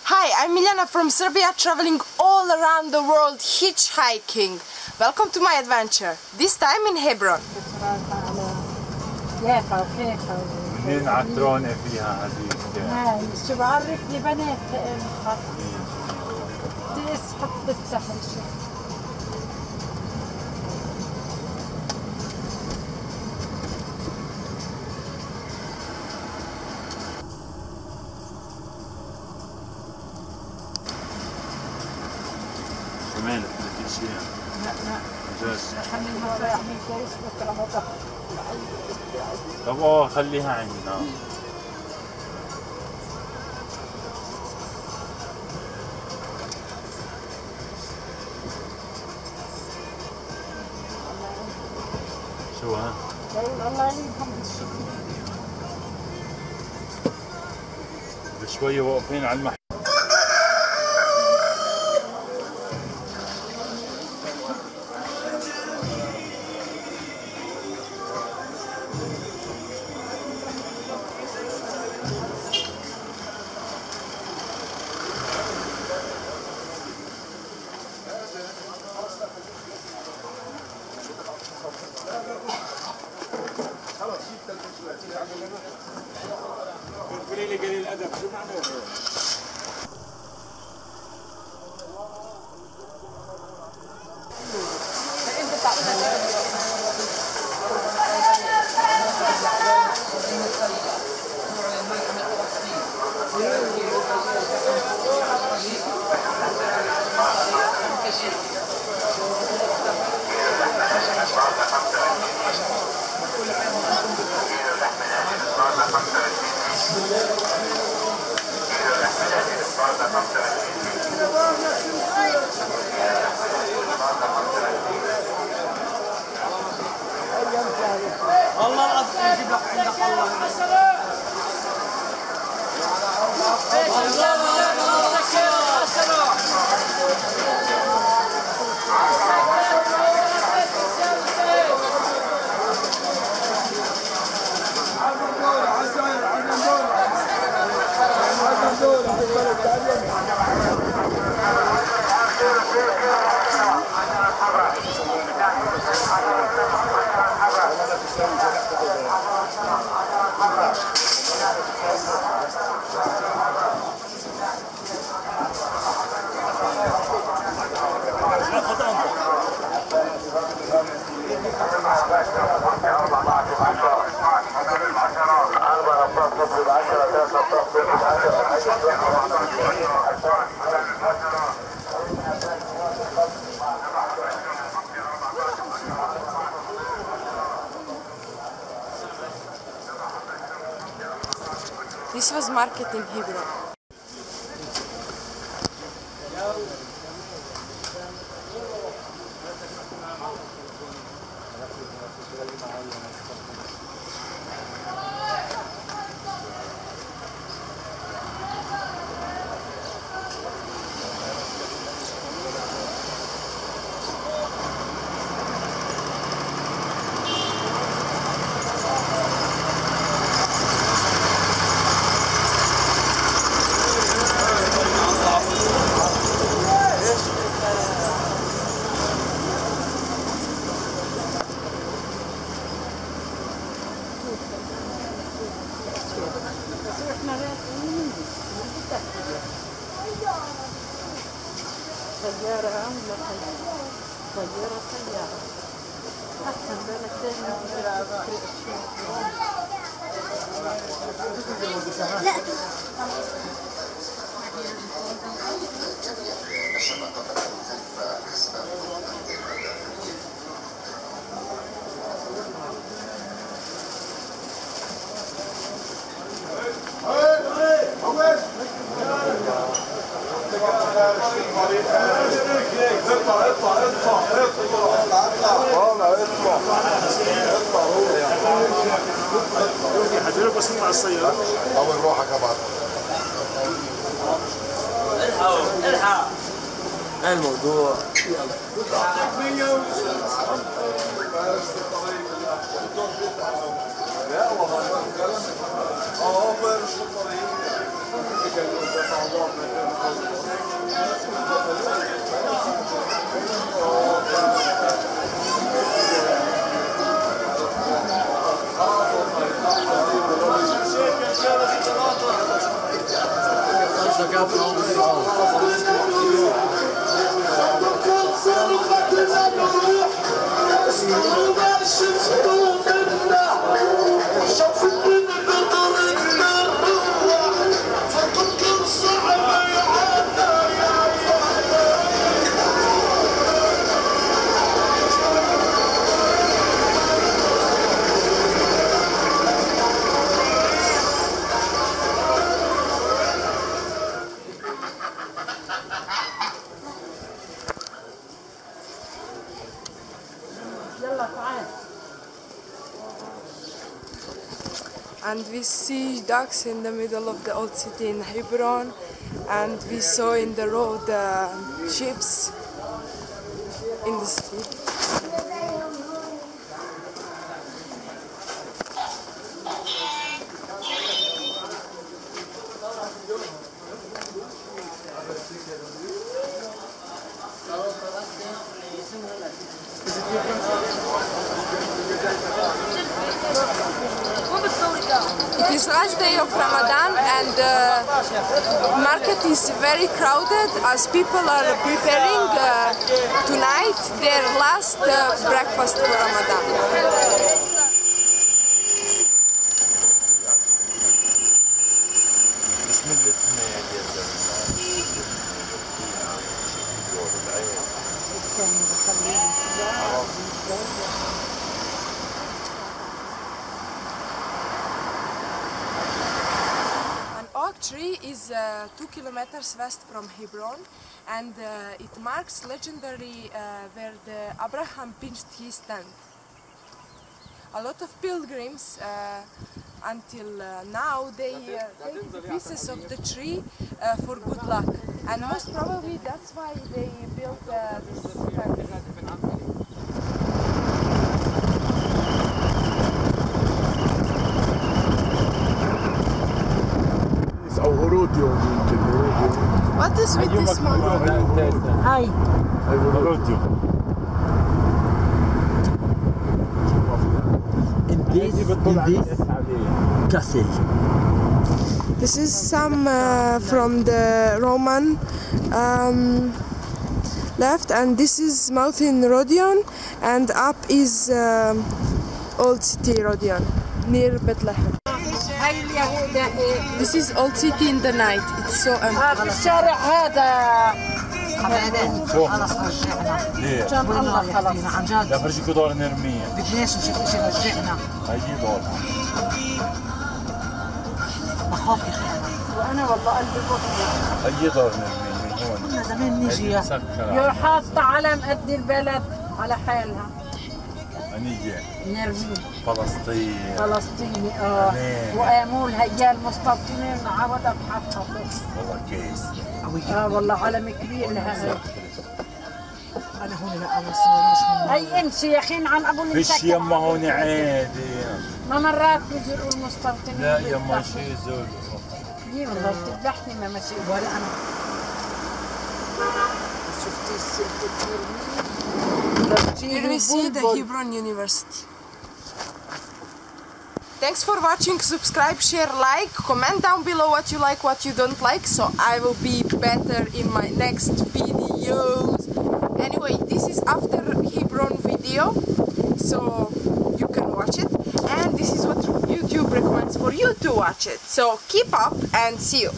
Hi, I'm Miljana from Serbia, traveling all around the world hitchhiking. Welcome to my adventure, this time in Hebron. منين عطرونة فيها هذيك؟ شو بعرفني بنات تسحب بالسحر شو كمان ثلاث اشياء. لا جاز. خلي الموضوع يعمل كويس بكره طب خليها عندنا. شو ها؟ الله يعينكم بالشكر. بشوية واقفين على المحل. قولي لي قليل الادب شو معناه؟ والله العظيم يجيب لك عندك This was market in Hebron. سيارة ولا سيارة أحسن بالك حجرب بس مع السيارة. أول روحك أبعد. الحق. الموضوع. لا والله. فارش الطريق. And we see ducks in the middle of the old city in Hebron, and we saw in the road ships in the street. It is last day of Ramadan, and the market is very crowded as people are preparing tonight their last breakfast for Ramadan. Oak tree is 2 kilometers west from Hebron, and it marks legendary where the Abraham pitched his tent. A lot of pilgrims until now they take the pieces of the tree for good luck, and most probably that's why they built this tent. What is with this mountain? هاي This is some from the Roman left, and this is Mountain Rodion, and up is Old City Rodion near Bethlehem. هاي اليهود This is Old City in the night. It's so empty. في الشارع هذا خلص رجعنا ليه؟ كان الله خلص عن جد لا فرجيكوا دور نرمية. بدناش نشوف شيء رجعنا هيجي دور. بخاف يا اخي انا وانا والله قلبي بطل. هيجي دور نرمية من هون. كنا زمان نيجي يا حاطة علم قد البلد على حالها. هنيجي نرمي فلسطين. فلسطيني أمان. وآمول هيا المستوطنين عودة بحطها. والله كيس. والله علم كبير لها. انا هون لا اول سنه مش هي امشي يا اخين عن ابو فيش يما هون عادي. ما مرات بيزرقوا المستوطنين. لا يما شو يزول. دي والله بتذبحني ما ماشي ولا انا. شفتي السلك Here we see the Hebron University. Thanks for watching. Subscribe, share, like, comment down below what you like, what you don't like, so I will be better in my next videos. Anyway, this is after Hebron video, so you can watch it, and this is what YouTube recommends for you to watch it. So keep up and see you.